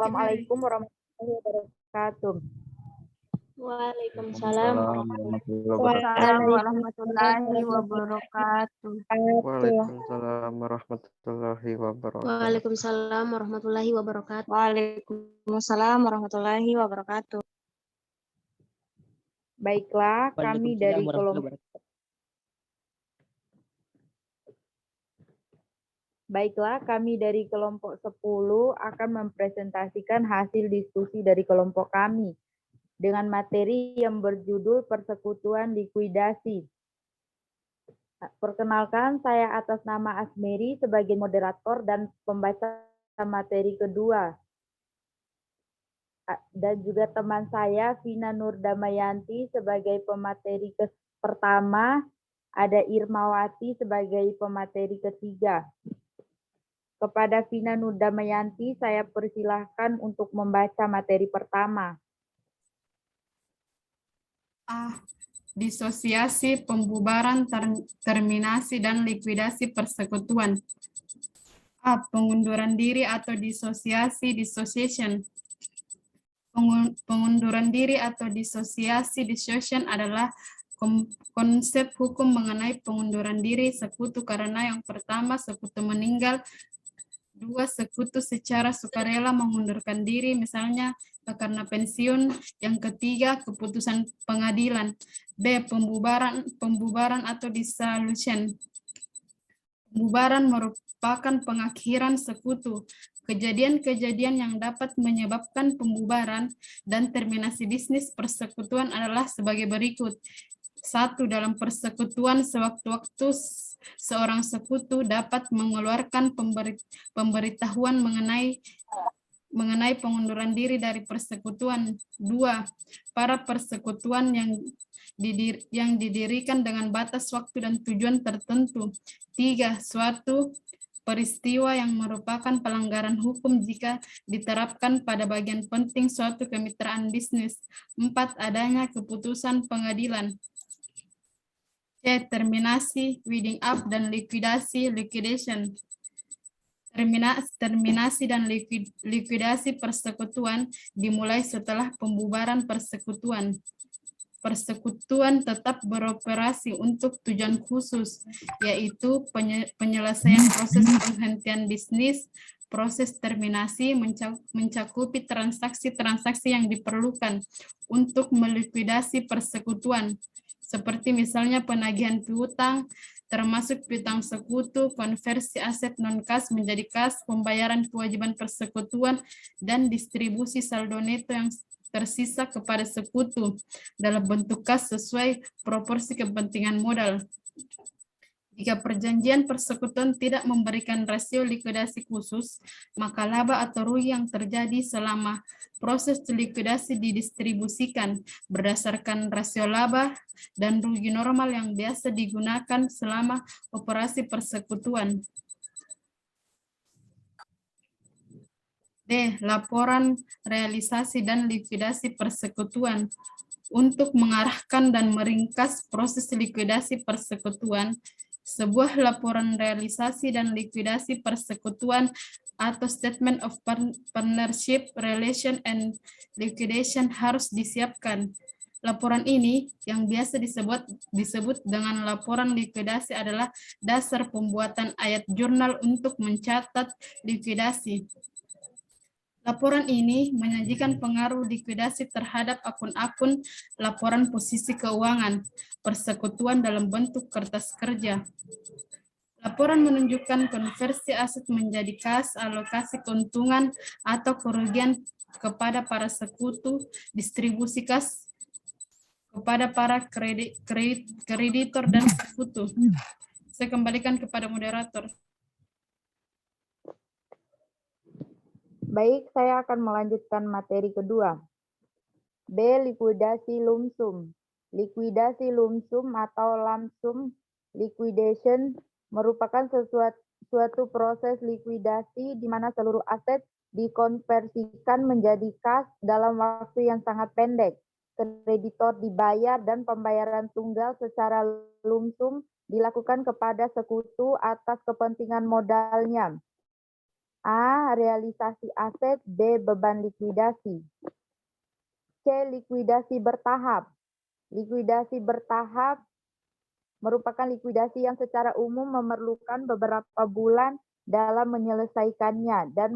Assalamualaikum warahmatullahi wabarakatuh. Waalaikumsalam Waalaikumsalam warahmatullahi wabarakatuh. Waalaikumsalam warahmatullahi wabarakatuh. Waalaikumsalam warahmatullahi wabarakatuh. Waalaikumsalam warahmatullahi wabarakatuh. Baiklah, kami dari kelompok kelompok 10 akan mempresentasikan hasil diskusi dari kelompok kami dengan materi yang berjudul persekutuan likuidasi. Perkenalkan, saya atas nama Asmeri sebagai moderator dan pembaca materi kedua. Dan juga teman saya Vina Nur Damayanti sebagai pemateri pertama, ada Irmawati sebagai pemateri ketiga. Kepada Vina Nur Damayanti, saya persilahkan untuk membaca materi pertama. Disosiasi, pembubaran, terminasi, dan likuidasi persekutuan. Pengunduran diri atau disosiasi, dissociation. Pengunduran diri atau disosiasi, dissociation adalah konsep hukum mengenai pengunduran diri sekutu karena yang pertama, sekutu meninggal, dua, sekutu secara sukarela mengundurkan diri, misalnya karena pensiun, yang ketiga, keputusan pengadilan. B. Pembubaran atau dissolution. Pembubaran merupakan pengakhiran sekutu. Kejadian-kejadian yang dapat menyebabkan pembubaran dan terminasi bisnis persekutuan adalah sebagai berikut. 1. Dalam persekutuan sewaktu-waktu seorang sekutu dapat mengeluarkan pemberitahuan mengenai pengunduran diri dari persekutuan. 2. Para persekutuan yang didirikan dengan batas waktu dan tujuan tertentu. 3. Suatu peristiwa yang merupakan pelanggaran hukum jika diterapkan pada bagian penting suatu kemitraan bisnis. 4. Adanya keputusan pengadilan. C. Terminasi, winding up, dan likuidasi, liquidation. Terminasi dan likuidasi persekutuan dimulai setelah pembubaran persekutuan. Persekutuan tetap beroperasi untuk tujuan khusus, yaitu penyelesaian proses penghentian bisnis. Proses terminasi mencakupi transaksi-transaksi yang diperlukan untuk melikuidasi persekutuan, seperti misalnya penagihan piutang, termasuk piutang sekutu, konversi aset non-kas menjadi kas, pembayaran kewajiban persekutuan, dan distribusi saldo neto yang tersisa kepada sekutu dalam bentuk kas sesuai proporsi kepentingan modal. Jika perjanjian persekutuan tidak memberikan rasio likuidasi khusus, maka laba atau rugi yang terjadi selama proses likuidasi didistribusikan berdasarkan rasio laba dan rugi normal yang biasa digunakan selama operasi persekutuan. D. Laporan realisasi dan likuidasi persekutuan. Untuk mengarahkan dan meringkas proses likuidasi persekutuan, sebuah laporan realisasi dan likuidasi persekutuan atau Statement of Partnership, Relation, and Liquidation harus disiapkan. Laporan ini, yang biasa disebut dengan laporan likuidasi, adalah dasar pembuatan ayat jurnal untuk mencatat likuidasi. Laporan ini menyajikan pengaruh likuidasi terhadap akun-akun laporan posisi keuangan persekutuan dalam bentuk kertas kerja. Laporan menunjukkan konversi aset menjadi kas, alokasi keuntungan atau kerugian kepada para sekutu, distribusi kas kepada para kreditor dan sekutu. Saya kembalikan kepada moderator. Baik, saya akan melanjutkan materi kedua. B. Likuidasi lump sum. Likuidasi lump sum atau lump sum liquidation merupakan suatu proses likuidasi di mana seluruh aset dikonversikan menjadi kas dalam waktu yang sangat pendek. Kreditor dibayar dan pembayaran tunggal secara lump sum dilakukan kepada sekutu atas kepentingan modalnya. A. Realisasi aset. B. Beban likuidasi. C. Likuidasi bertahap. Likuidasi bertahap merupakan likuidasi yang secara umum memerlukan beberapa bulan dalam menyelesaikannya dan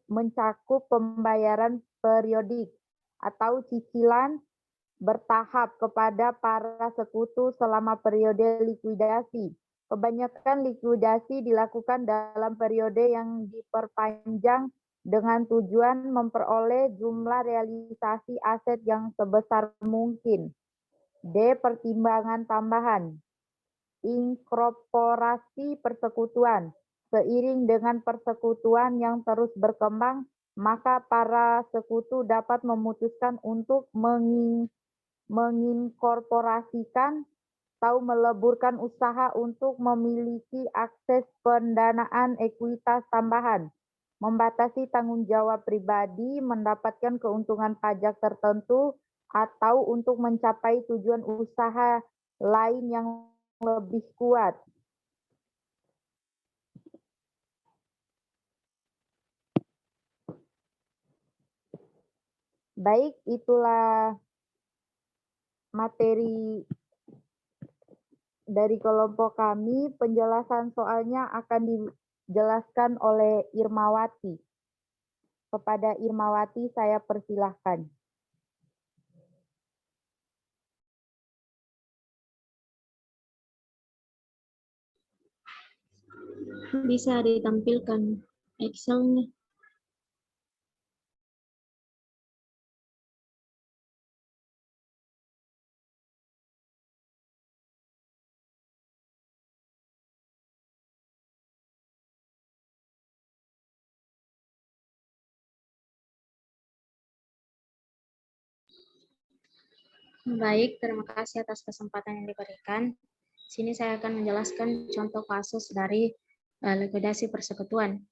mencakup pembayaran periodik atau cicilan bertahap kepada para sekutu selama periode likuidasi. Kebanyakan likuidasi dilakukan dalam periode yang diperpanjang dengan tujuan memperoleh jumlah realisasi aset yang sebesar mungkin. D. Pertimbangan tambahan. Inkorporasi persekutuan. Seiring dengan persekutuan yang terus berkembang, maka para sekutu dapat memutuskan untuk menginkorporasikan atau meleburkan usaha untuk memiliki akses pendanaan ekuitas tambahan, membatasi tanggung jawab pribadi, mendapatkan keuntungan pajak tertentu, atau untuk mencapai tujuan usaha lain yang lebih kuat. Baik, itulah materi dari kelompok kami. Penjelasan soalnya akan dijelaskan oleh Irmawati. Kepada Irmawati saya persilahkan. Bisa ditampilkan Excel-nya. Baik, terima kasih atas kesempatan yang diberikan. Sini saya akan menjelaskan contoh kasus dari likuidasi persekutuan.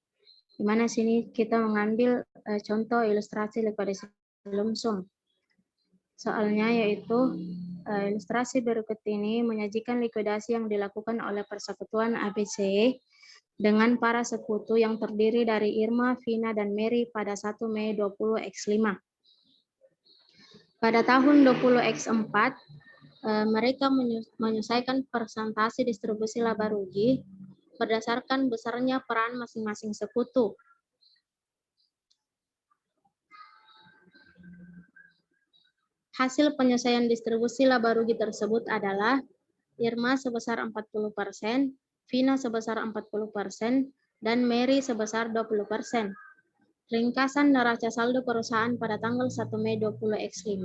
Di mana sini kita mengambil contoh ilustrasi likuidasi lump sum. Soalnya yaitu ilustrasi berikut ini menyajikan likuidasi yang dilakukan oleh persekutuan ABC dengan para sekutu yang terdiri dari Irma, Vina, dan Mary pada 1 Mei 20X5. Pada tahun 20X4, mereka menyelesaikan presentasi distribusi laba rugi berdasarkan besarnya peran masing-masing sekutu. Hasil penyelesaian distribusi laba rugi tersebut adalah Irma sebesar 40%, Vina sebesar 40%, dan Mary sebesar 20%. Ringkasan neraca saldo perusahaan pada tanggal 1 Mei 20X5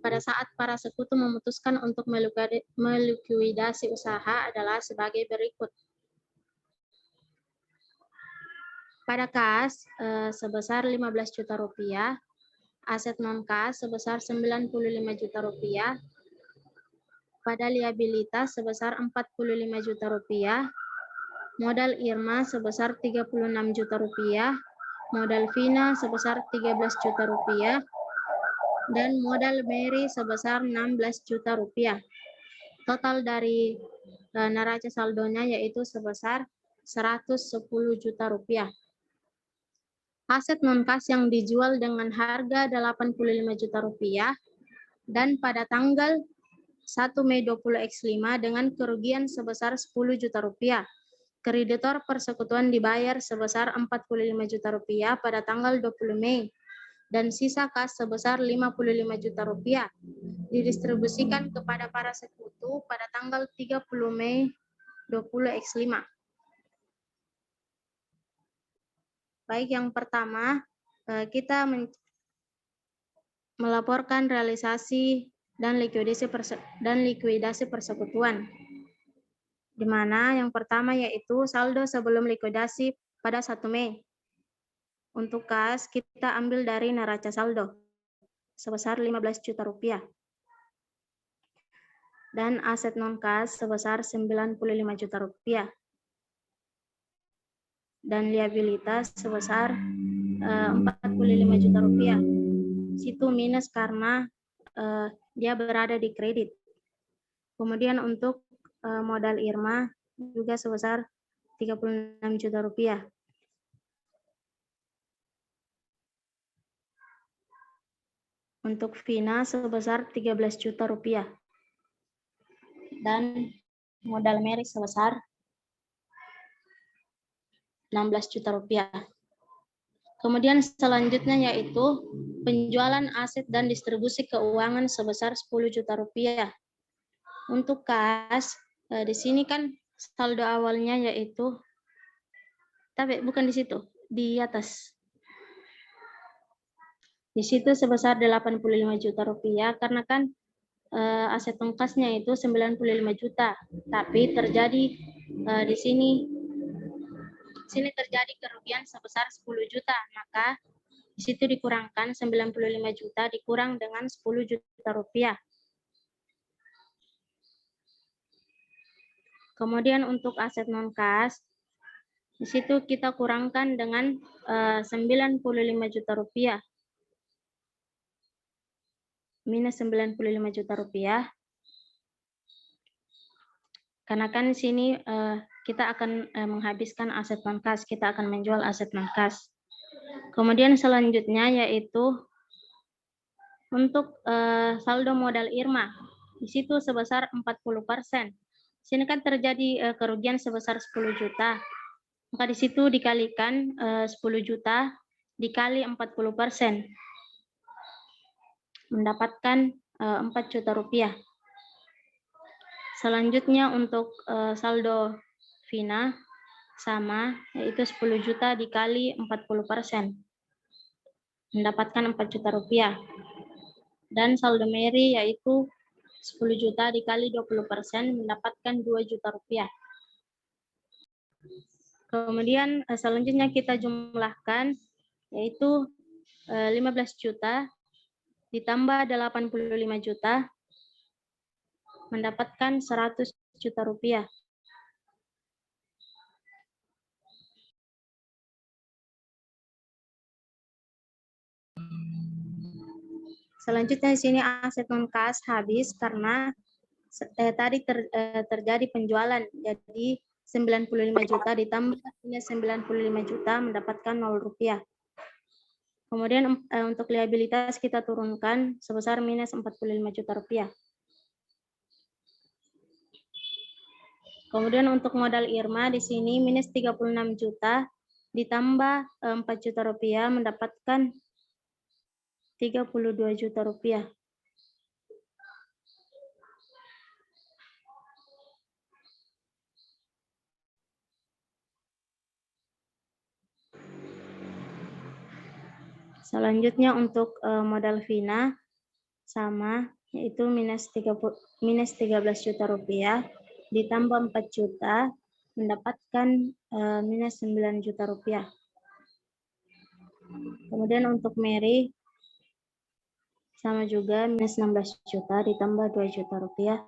pada saat para sekutu memutuskan untuk melikuidasi usaha adalah sebagai berikut. Pada kas sebesar 15 juta rupiah, aset non-kas sebesar 95 juta rupiah, pada liabilitas sebesar 45 juta rupiah, modal Irma sebesar 36 juta rupiah, modal Vina sebesar 13 juta rupiah, dan modal Mary sebesar 16 juta rupiah. Total dari neraca saldonya yaitu sebesar 110 juta rupiah. Aset non-kas yang dijual dengan harga 85 juta rupiah dan pada tanggal 1 Mei 20X5 dengan kerugian sebesar 10 juta rupiah. Kreditor persekutuan dibayar sebesar 45 juta rupiah pada tanggal 20 Mei dan sisa kas sebesar 55 juta rupiah didistribusikan kepada para sekutu pada tanggal 30 Mei 20X5. Baik, yang pertama kita melaporkan realisasi dan likuidasi persekutuan. Di mana yang pertama yaitu saldo sebelum likuidasi pada 1 Mei. Untuk kas kita ambil dari neraca saldo sebesar 15 juta rupiah. Dan aset non-kas sebesar 95 juta rupiah. Dan liabilitas sebesar 45 juta rupiah. Situ minus karena dia berada di kredit. Kemudian untuk modal Irma juga sebesar 36 juta rupiah. Untuk Vina sebesar 13 juta rupiah. Dan modal Mary sebesar 16 juta rupiah. Kemudian selanjutnya yaitu penjualan aset dan distribusi keuangan sebesar 10 juta rupiah. Untuk kas, di sini kan saldo awalnya yaitu, tapi bukan di situ, di atas. Di situ sebesar 85 juta rupiah karena kan aset ongkasnya itu 95 juta, tapi terjadi di sini terjadi kerugian sebesar 10 juta, maka di situ dikurangkan 95 juta dikurang dengan 10 juta rupiah. Kemudian untuk aset non kas, di situ kita kurangkan dengan 95 juta rupiah. Minus 95 juta rupiah. Karena kan di sini kita akan menghabiskan aset non kas, kita akan menjual aset non kas. Kemudian selanjutnya yaitu untuk saldo modal Irma, di situ sebesar 40%. Di sini kan terjadi kerugian sebesar 10 juta, maka di situ dikalikan 10 juta dikali 40%, mendapatkan 4 juta rupiah. Selanjutnya untuk saldo Vina sama, yaitu 10 juta dikali 40%, mendapatkan 4 juta rupiah. Dan saldo Mary yaitu 10 juta dikali 20%, mendapatkan 2 juta rupiah. Kemudian selanjutnya kita jumlahkan, yaitu 15 juta ditambah 85 juta, mendapatkan 100 juta rupiah. Selanjutnya di sini aset non kas habis karena tadi terjadi penjualan, jadi 95 juta ditambah 95 juta mendapatkan 0 rupiah. Kemudian untuk liabilitas kita turunkan sebesar minus 45 juta rupiah. Kemudian untuk modal Irma di sini minus 36 juta ditambah 4 juta rupiah mendapatkan 32 juta rupiah. Selanjutnya untuk modal Vina sama, yaitu minus 13 juta rupiah ditambah 4 juta mendapatkan minus 9 juta rupiah. Kemudian untuk Mary sama juga minus 16 juta ditambah 2 juta rupiah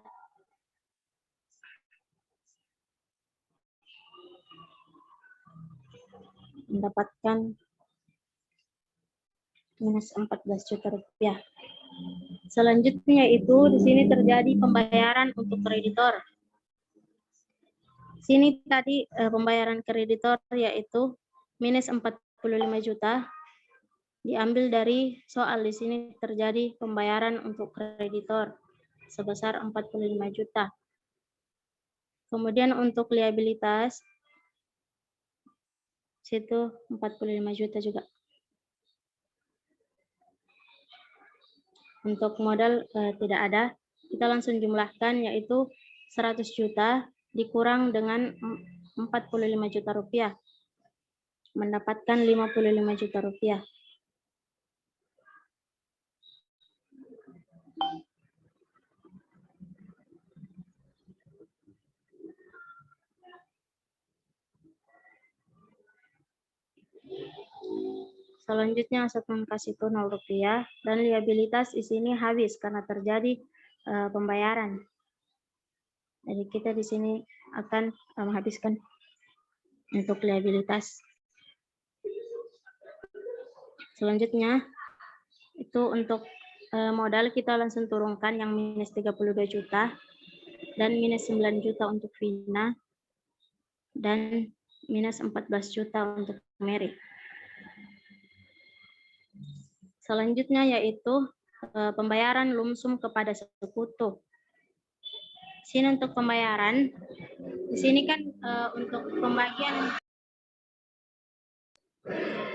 mendapatkan minus 14 juta rupiah. Selanjutnya itu di sini terjadi pembayaran untuk kreditor. Sini tadi pembayaran kreditor yaitu minus 45 juta diambil dari soal. Di sini terjadi pembayaran untuk kreditor sebesar 45 juta. Kemudian untuk liabilitas situ 45 juta juga. Untuk modal tidak ada, kita langsung jumlahkan yaitu 100 juta dikurang dengan 45 juta rupiah, mendapatkan 55 juta rupiah. Selanjutnya aset non kas itu 0 rupiah dan liabilitas di sini habis karena terjadi pembayaran. Jadi kita di sini akan menghabiskan untuk liabilitas. Selanjutnya itu untuk modal kita langsung turunkan yang minus 32 juta dan minus 9 juta untuk Vina dan minus 14 juta untuk Mary. Selanjutnya yaitu pembayaran lumsum kepada sekutu. Sini untuk pembayaran. Di sini kan untuk pembagian.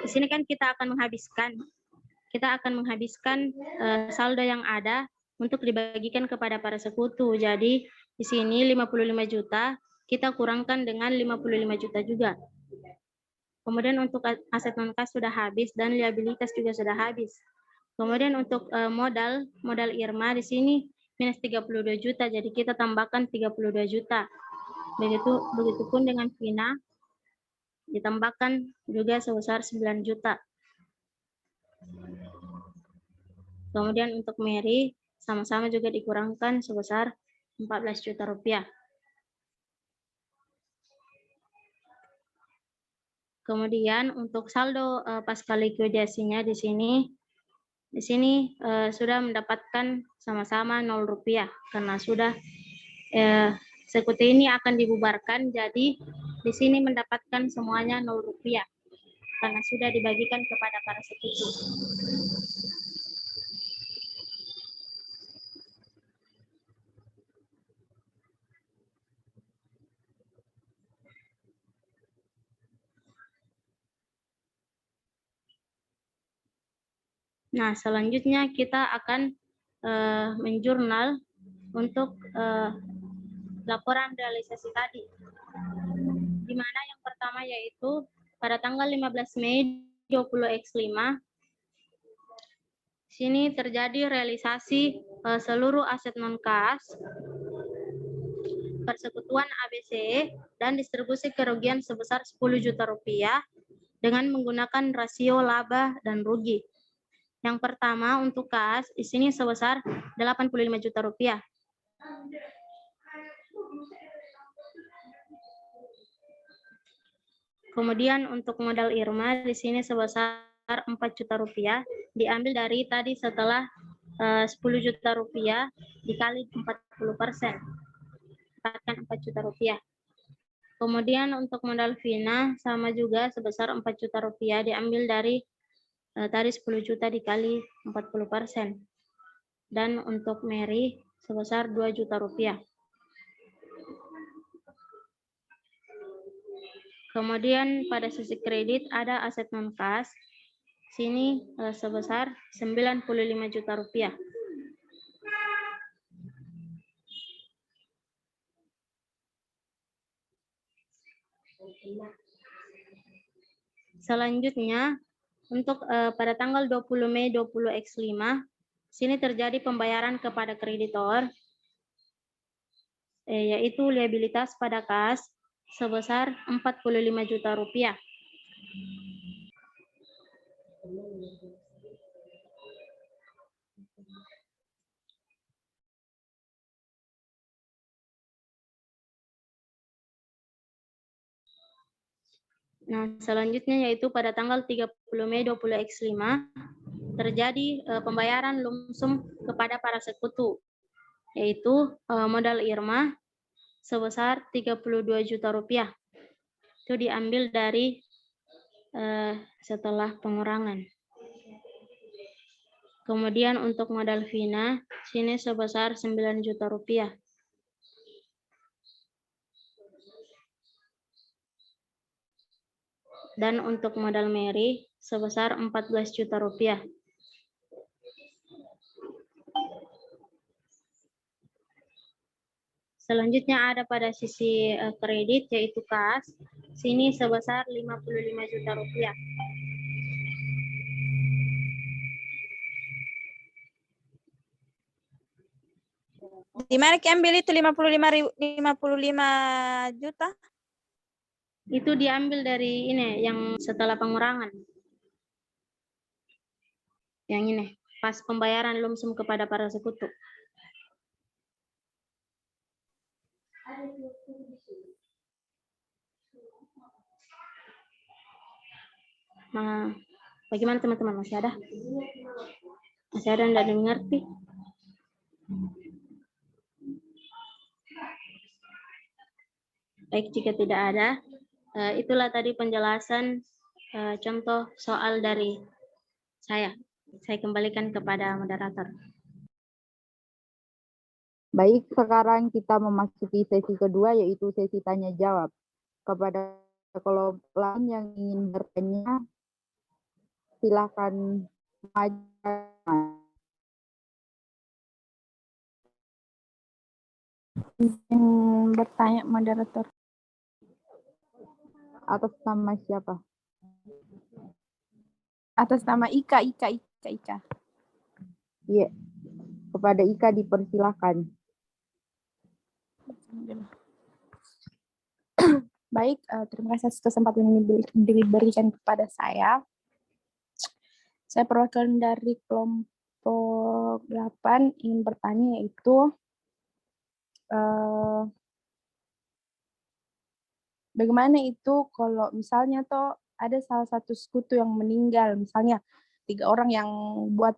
Di sini kan kita akan menghabiskan saldo yang ada untuk dibagikan kepada para sekutu. Jadi di sini 55 juta kita kurangkan dengan 55 juta juga. Kemudian untuk aset non kas sudah habis dan liabilitas juga sudah habis. Kemudian untuk modal Irma di sini minus 32 juta, jadi kita tambahkan 32 juta. Begitupun dengan Vina ditambahkan juga sebesar 9 juta. Kemudian untuk Mary sama-sama juga dikurangkan sebesar 14 juta rupiah. Kemudian untuk saldo pasca likuidasinya di sini sudah mendapatkan sama-sama 0 rupiah karena sudah sekutu ini akan dibubarkan, jadi di sini mendapatkan semuanya 0 rupiah karena sudah dibagikan kepada para sekutu. Nah, selanjutnya kita akan menjurnal untuk laporan realisasi tadi. Di mana yang pertama yaitu pada tanggal 15 Mei 20X5, sini terjadi realisasi seluruh aset non-kas, persekutuan ABC, dan distribusi kerugian sebesar 10 juta rupiah dengan menggunakan rasio laba dan rugi. Yang pertama untuk kas, di sini sebesar 85 juta rupiah. Kemudian untuk modal Irma di sini sebesar 4 juta rupiah, diambil dari tadi setelah 10 juta rupiah dikali 40%, dapatkan 4 juta rupiah. Kemudian untuk modal Vina sama juga sebesar 4 juta rupiah, diambil dari tadi 10 juta dikali 40%. Dan untuk Mary sebesar 2 juta rupiah. Kemudian pada sisi kredit ada aset non kas, sini sebesar 95 juta rupiah. Selanjutnya untuk pada tanggal 20 Mei 20X5, sini terjadi pembayaran kepada kreditor, yaitu liabilitas pada kas sebesar 45 juta rupiah. Nah, selanjutnya yaitu pada tanggal 30 Mei 20X5 terjadi pembayaran lumsum kepada para sekutu, yaitu modal Irma sebesar 32 juta rupiah. Itu diambil dari setelah pengurangan. Kemudian untuk modal Vina, sini sebesar 9 juta rupiah. Dan untuk modal Mary sebesar 14 juta rupiah. Selanjutnya ada pada sisi kredit yaitu kas, sini sebesar 55 juta rupiah. Di mana ambil itu 55 juta? Itu diambil dari ini yang setelah pengurangan. Yang ini, pas pembayaran lumsum kepada para sekutu. Nah, bagaimana teman-teman? Masih ada? Masih ada yang tidak mengerti? Baik, jika tidak ada, itulah tadi penjelasan contoh soal dari saya. Saya kembalikan kepada moderator. Baik, sekarang kita memasuki sesi kedua, yaitu sesi tanya jawab. Kepada kelompok lain yang ingin bertanya, silakan maju. Izin bertanya moderator. Atas nama siapa? Atas nama Ika. Iya, kepada Ika dipersilahkan. Baik, terima kasih atas kesempatan ini diberikan kepada saya. Saya perwakilan dari kelompok 8 ingin bertanya, yaitu bagaimana itu kalau misalnya toh ada salah satu sekutu yang meninggal, misalnya 3 orang yang buat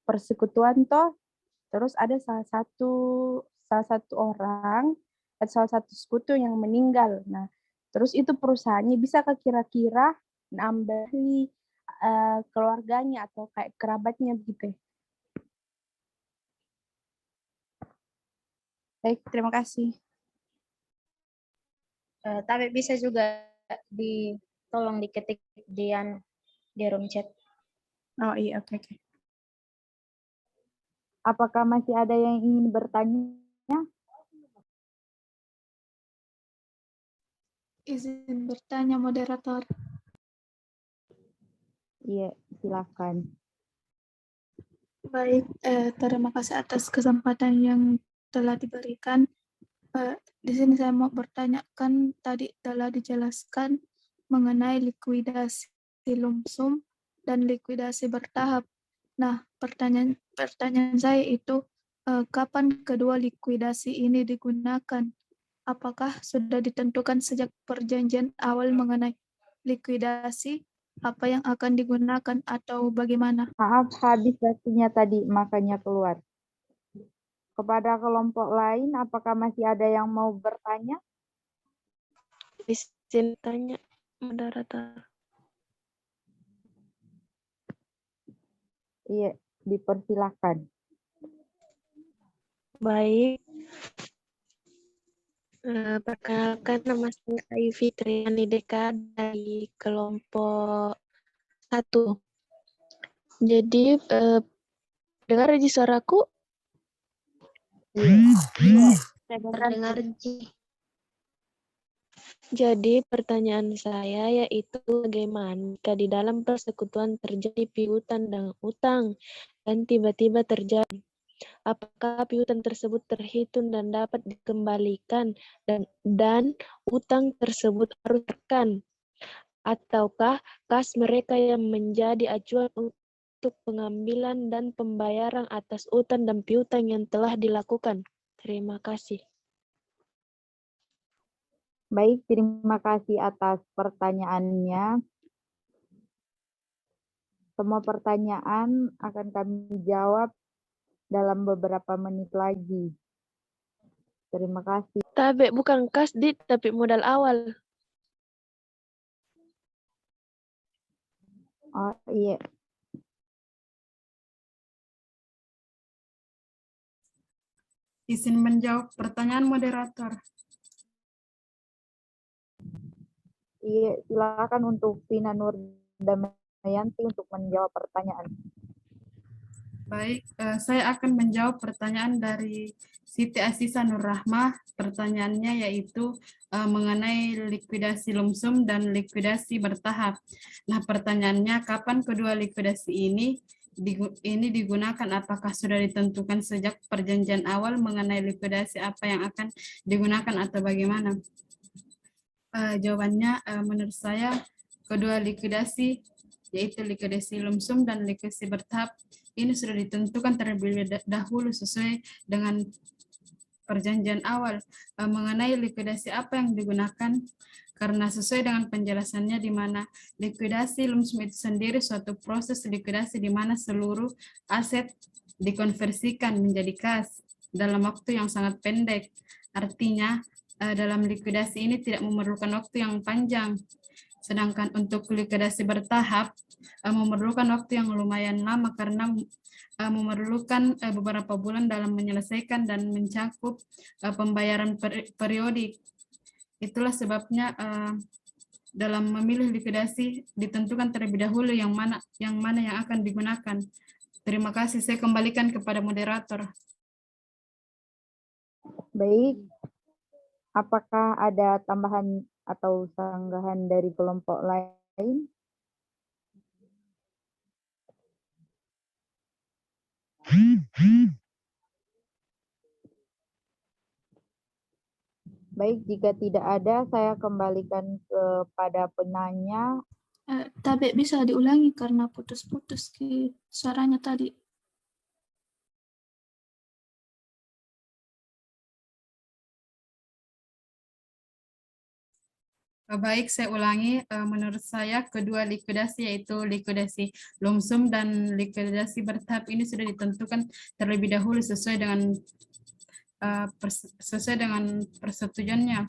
persekutuan toh, terus ada salah satu orang atau salah satu sekutu yang meninggal. Nah, terus itu perusahaannya bisakah kira-kira nambahi keluarganya atau kayak kerabatnya gitu? Baik, terima kasih. Tapi bisa juga tolong diketik di room chat. Oh iya, oke. Apakah masih ada yang ingin bertanya? Izin bertanya moderator. Iya, silakan. Baik, terima kasih atas kesempatan yang telah diberikan. Di sini saya mau bertanya, kan tadi telah dijelaskan mengenai likuidasi lump sum dan likuidasi bertahap. Nah, pertanyaan saya itu, kapan kedua likuidasi ini digunakan? Apakah sudah ditentukan sejak perjanjian awal mengenai likuidasi apa yang akan digunakan atau bagaimana? Maaf, habis waktunya tadi, makanya keluar. Kepada kelompok lain, apakah masih ada yang mau bertanya? Izin tanya, moderator. Iya, dipersilakan. Baik. Perkenalkan, nama saya Ayu Fitriani Deka dari kelompok 1. Jadi, dengar di suaraku? Saya terdengar. Jadi pertanyaan saya yaitu bagaimana jika di dalam persekutuan terjadi piutang dan utang dan tiba-tiba terjadi, apakah piutang tersebut terhitung dan dapat dikembalikan dan utang tersebut harus tekan, ataukah kas mereka yang menjadi acuan untuk pengambilan dan pembayaran atas utang dan piutang yang telah dilakukan? Terima kasih. Baik, terima kasih atas pertanyaannya. Semua pertanyaan akan kami jawab dalam beberapa menit lagi. Terima kasih. Tapi bukan kas, tapi modal awal. Oh iya. Izin menjawab pertanyaan moderator. Iya, silakan untuk Vina Nur Damayanti untuk menjawab pertanyaan. Baik, saya akan menjawab pertanyaan dari Siti Asisa Nur Rahmah. Pertanyaannya yaitu mengenai likuidasi lump sum dan likuidasi bertahap. Nah, pertanyaannya kapan kedua likuidasi ini digunakan? Apakah sudah ditentukan sejak perjanjian awal mengenai likuidasi apa yang akan digunakan atau bagaimana? Jawabannya menurut saya kedua likuidasi yaitu likuidasi lump sum dan likuidasi bertahap ini sudah ditentukan terlebih dahulu sesuai dengan perjanjian awal. Mengenai likuidasi apa yang digunakan, karena sesuai dengan penjelasannya di mana likuidasi lump sum itu sendiri suatu proses likuidasi di mana seluruh aset dikonversikan menjadi kas dalam waktu yang sangat pendek. Artinya dalam likuidasi ini tidak memerlukan waktu yang panjang. Sedangkan untuk likuidasi bertahap memerlukan waktu yang lumayan lama karena memerlukan beberapa bulan dalam menyelesaikan dan mencakup pembayaran periodik. Itulah sebabnya dalam memilih likuidasi ditentukan terlebih dahulu yang mana yang akan digunakan. Terima kasih, saya kembalikan kepada moderator. Baik, apakah ada tambahan atau sanggahan dari kelompok lain? Baik, jika tidak ada, saya kembalikan kepada penanya. Tapi bisa diulangi karena putus-putus suaranya tadi. Baik, saya ulangi. Menurut saya kedua likuidasi yaitu likuidasi lump sum dan likuidasi bertahap ini sudah ditentukan terlebih dahulu sesuai dengan persetujuannya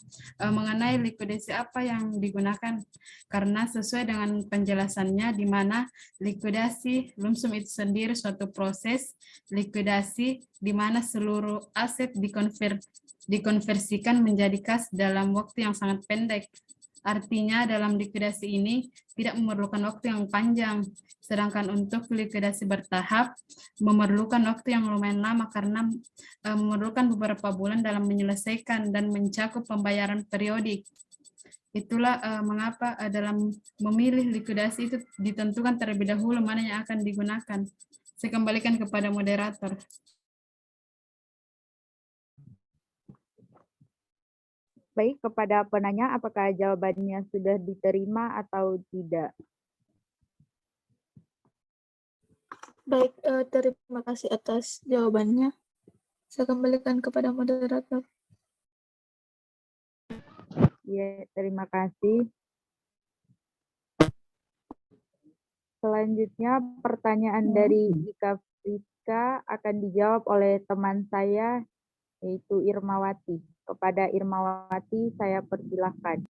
mengenai likuidasi apa yang digunakan, karena sesuai dengan penjelasannya di mana likuidasi lump sum itu sendiri suatu proses likuidasi di mana seluruh aset dikonversikan menjadi kas dalam waktu yang sangat pendek. Artinya dalam likuidasi ini tidak memerlukan waktu yang panjang, sedangkan untuk likuidasi bertahap memerlukan waktu yang lumayan lama karena memerlukan beberapa bulan dalam menyelesaikan dan mencakup pembayaran periodik. Itulah mengapa dalam memilih likuidasi itu ditentukan terlebih dahulu mana yang akan digunakan. Saya kembalikan kepada moderator. Baik, kepada penanya, apakah jawabannya sudah diterima atau tidak? Baik, terima kasih atas jawabannya. Saya kembalikan kepada moderator. Ya, terima kasih. Selanjutnya, pertanyaan dari Ika Friska akan dijawab oleh teman saya, yaitu Irmawati. Kepada Irmawati, saya persilahkan.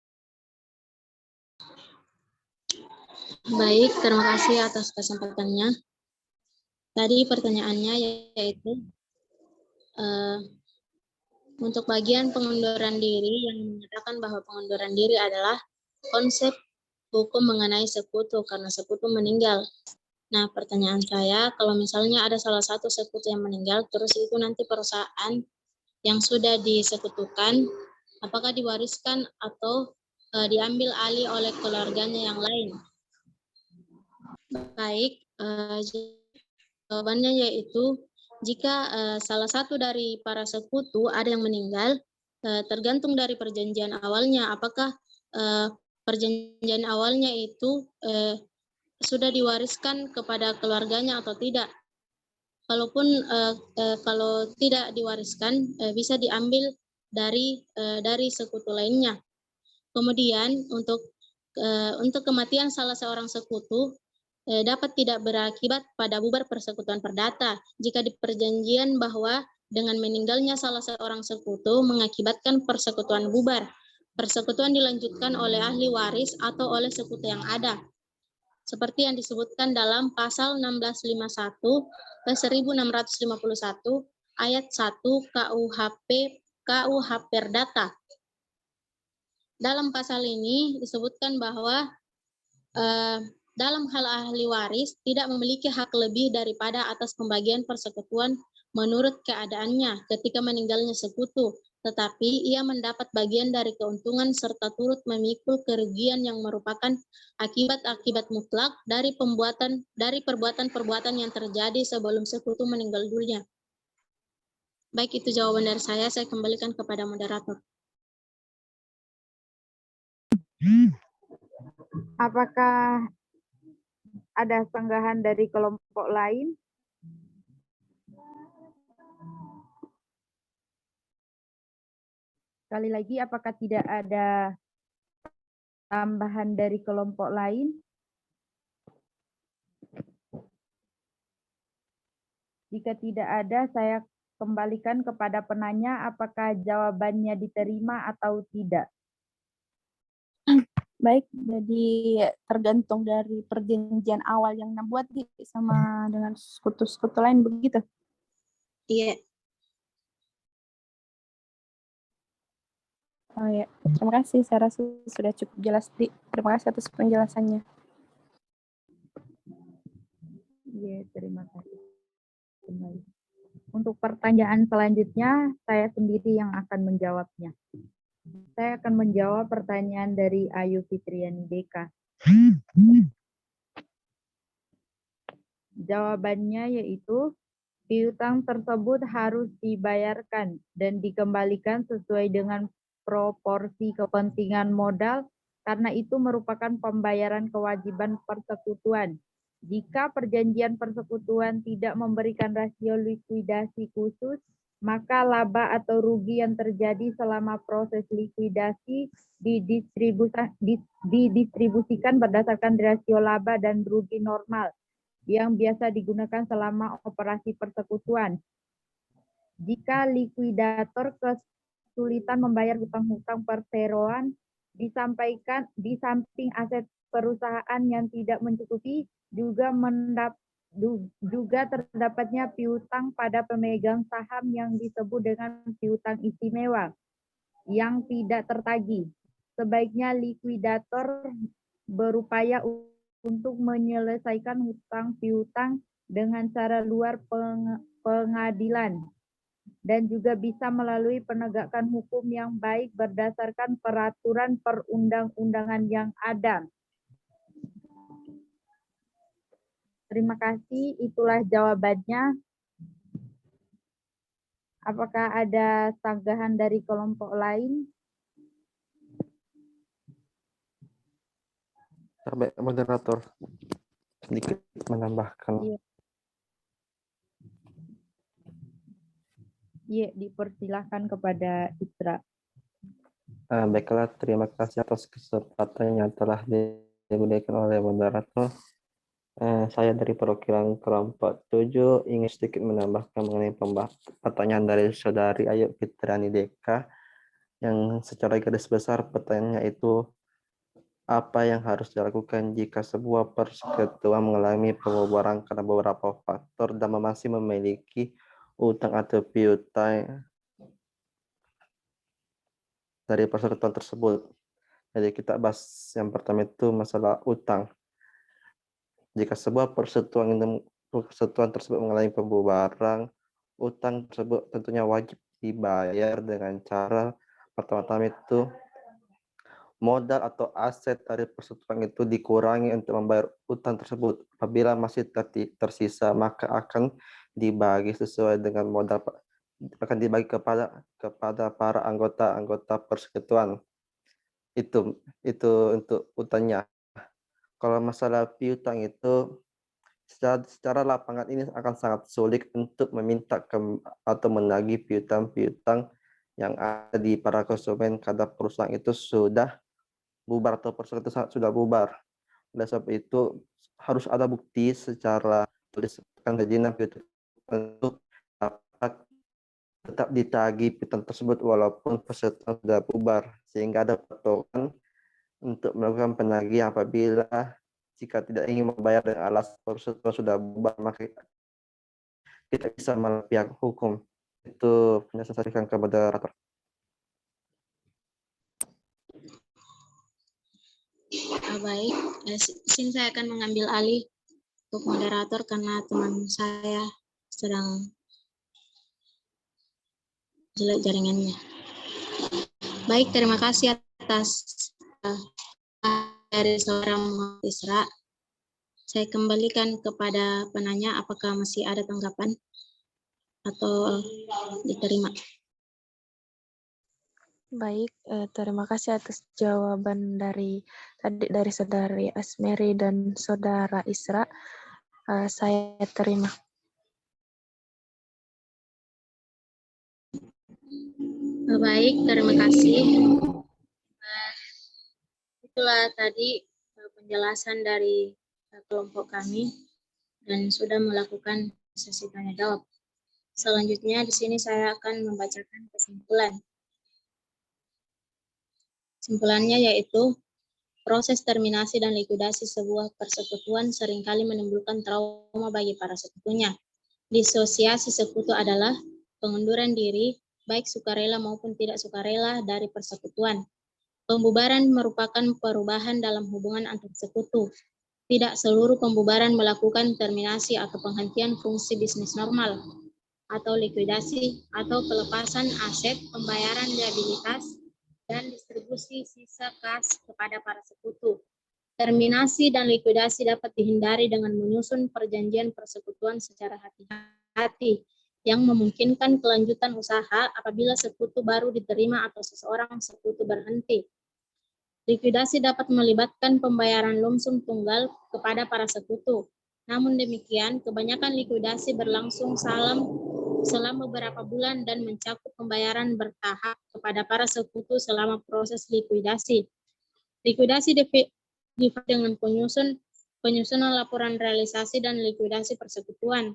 Baik, terima kasih atas kesempatannya. Tadi pertanyaannya yaitu untuk bagian pengunduran diri yang menyatakan bahwa pengunduran diri adalah konsep hukum mengenai sekutu karena sekutu meninggal. Nah, pertanyaan saya, kalau misalnya ada salah satu sekutu yang meninggal, terus itu nanti perusahaan yang sudah disekutukan, apakah diwariskan atau diambil alih oleh keluarganya yang lain? Baik, jawabannya yaitu jika salah satu dari para sekutu ada yang meninggal, tergantung dari perjanjian awalnya, apakah perjanjian awalnya itu sudah diwariskan kepada keluarganya atau tidak. Kalaupun kalau tidak diwariskan, bisa diambil dari sekutu lainnya. Kemudian untuk kematian salah seorang sekutu dapat tidak berakibat pada bubar persekutuan perdata jika di perjanjian bahwa dengan meninggalnya salah seorang sekutu mengakibatkan persekutuan bubar. Persekutuan dilanjutkan oleh ahli waris atau oleh sekutu yang ada. Seperti yang disebutkan dalam pasal 1651 ke 1651 ayat 1 KUH Perdata. Dalam pasal ini disebutkan bahwa dalam hal ahli waris tidak memiliki hak lebih daripada atas pembagian persekutuan menurut keadaannya ketika meninggalnya sekutu, tetapi ia mendapat bagian dari keuntungan serta turut memikul kerugian yang merupakan akibat-akibat mutlak dari perbuatan-perbuatan yang terjadi sebelum sekutu meninggal dunia. Baik, itu jawaban dari saya kembalikan kepada moderator. Apakah ada sanggahan dari kelompok lain? Sekali lagi, apakah tidak ada tambahan dari kelompok lain? Jika tidak ada, saya kembalikan kepada penanya apakah jawabannya diterima atau tidak. Baik, jadi tergantung dari perjanjian awal yang buat sama dengan sekutu-sekutu lain begitu. Iya. Oh ya, terima kasih. Saya rasa sudah cukup jelas, Di. Terima kasih atas penjelasannya. Iya, terima kasih. Kembali. Untuk pertanyaan selanjutnya, saya sendiri yang akan menjawabnya. Saya akan menjawab pertanyaan dari Ayu Fitriani Deka. Jawabannya yaitu, piutang tersebut harus dibayarkan dan dikembalikan sesuai dengan proporsi kepentingan modal, karena itu merupakan pembayaran kewajiban persekutuan. Jika perjanjian persekutuan tidak memberikan rasio likuidasi khusus, maka laba atau rugi yang terjadi selama proses likuidasi didistribusikan berdasarkan rasio laba dan rugi normal yang biasa digunakan selama operasi persekutuan. Jika likuidator kesulitan membayar hutang-hutang perseroan, di samping aset perusahaan yang tidak mencukupi, juga terdapatnya piutang pada pemegang saham yang disebut dengan piutang istimewa yang tidak tertagih. Sebaiknya likuidator berupaya untuk menyelesaikan hutang piutang dengan cara luar pengadilan dan juga bisa melalui penegakan hukum yang baik berdasarkan peraturan perundang-undangan yang ada. Terima kasih, itulah jawabannya. Apakah ada tanggapan dari kelompok lain? Baik, moderator, sedikit menambahkan. Iya, dipersilahkan kepada Isra. Baiklah, terima kasih atas kesempatan yang telah diberikan oleh moderator. Saya dari perwakilan kelompok 7 ingin sedikit menambahkan mengenai pertanyaan dari saudari Ayu Fitriani Deka, yang secara garis besar pertanyaannya itu, apa yang harus dilakukan jika sebuah persekutuan mengalami pembubaran karena beberapa faktor dan masih memiliki utang atau piutang dari persekutuan tersebut. Jadi kita bahas yang pertama itu masalah utang. Jika sebuah persekutuan tersebut mengalami pembubaran, utang tersebut tentunya wajib dibayar dengan cara pertama-tama itu modal atau aset dari persekutuan itu dikurangi untuk membayar utang tersebut. Apabila masih tersisa, maka akan dibagi sesuai dengan modal, akan dibagi kepada para anggota persekutuan. Itu untuk utangnya. Kalau masalah piutang itu secara lapangan ini akan sangat sulit untuk meminta atau menagih piutang-piutang yang ada di para konsumen karena perusahaan itu sudah bubar atau persekutuan itu sudah bubar. Oleh sebab itu harus ada bukti secara tulis perizinan piutang untuk dapat tetap ditagih piutang tersebut walaupun persekutuan sudah bubar, sehingga ada patokan untuk melakukan penagihan. Apabila jika tidak ingin membayar dengan alasan persekutuan sudah bubar, maka tidak bisa melalui pihak hukum. Itu penjelasan saya ke moderator. Baik, sini saya akan mengambil alih untuk moderator karena teman saya sedang jelek jaringannya. Baik, terima kasih atas dari seorang Isra. Saya kembalikan kepada penanya, apakah masih ada tanggapan atau diterima? Baik, terima kasih atas jawaban dari saudari Asmeri dan saudara Isra. Saya terima. Baik, terima kasih. Itulah tadi penjelasan dari kelompok kami dan sudah melakukan sesi tanya jawab. Selanjutnya di sini saya akan membacakan kesimpulan. Kesimpulannya yaitu Proses terminasi dan likuidasi sebuah persekutuan seringkali menimbulkan trauma bagi para sekutunya. Disosiasi sekutu adalah pengunduran diri, baik sukarela maupun tidak sukarela dari persekutuan. Pembubaran merupakan perubahan dalam hubungan antar sekutu. Tidak seluruh pembubaran melakukan terminasi atau penghentian fungsi bisnis normal, atau likuidasi, atau pelepasan aset, pembayaran liabilitas, dan distribusi sisa kas kepada para sekutu. Terminasi dan likuidasi dapat dihindari dengan menyusun perjanjian persekutuan secara hati-hati yang memungkinkan kelanjutan usaha apabila sekutu baru diterima atau seseorang sekutu berhenti. Likuidasi dapat melibatkan pembayaran lumsum tunggal kepada para sekutu. Namun demikian, kebanyakan likuidasi berlangsung selama beberapa bulan dan mencakup pembayaran bertahap kepada para sekutu selama proses likuidasi. Likuidasi dibagi dengan penyusunan laporan realisasi dan likuidasi persekutuan,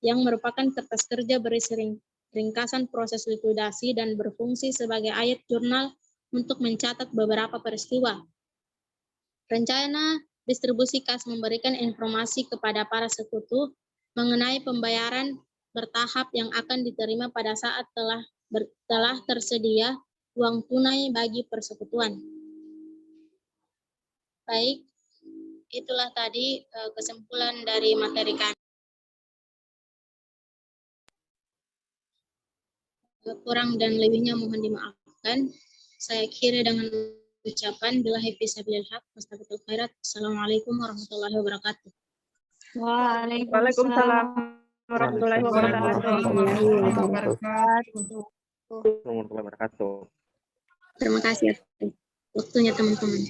yang merupakan kertas kerja berisi ringkasan proses likuidasi dan berfungsi sebagai ayat jurnal untuk mencatat beberapa peristiwa. Rencana distribusi kas memberikan informasi kepada para sekutu mengenai pembayaran bertahap yang akan diterima pada saat telah tersedia uang tunai bagi persekutuan. Baik, itulah tadi kesimpulan dari materi kami. Kurang dan lebihnya mohon dimaafkan. Saya akhiri dengan ucapan billahi fisabilil haq wastaghfirul khairat. Assalamualaikum warahmatullahi wabarakatuh. Waalaikumsalam warahmatullahi wabarakatuh. Warahmatullahi wabarakatuh. Terima kasih atas waktunya teman-teman.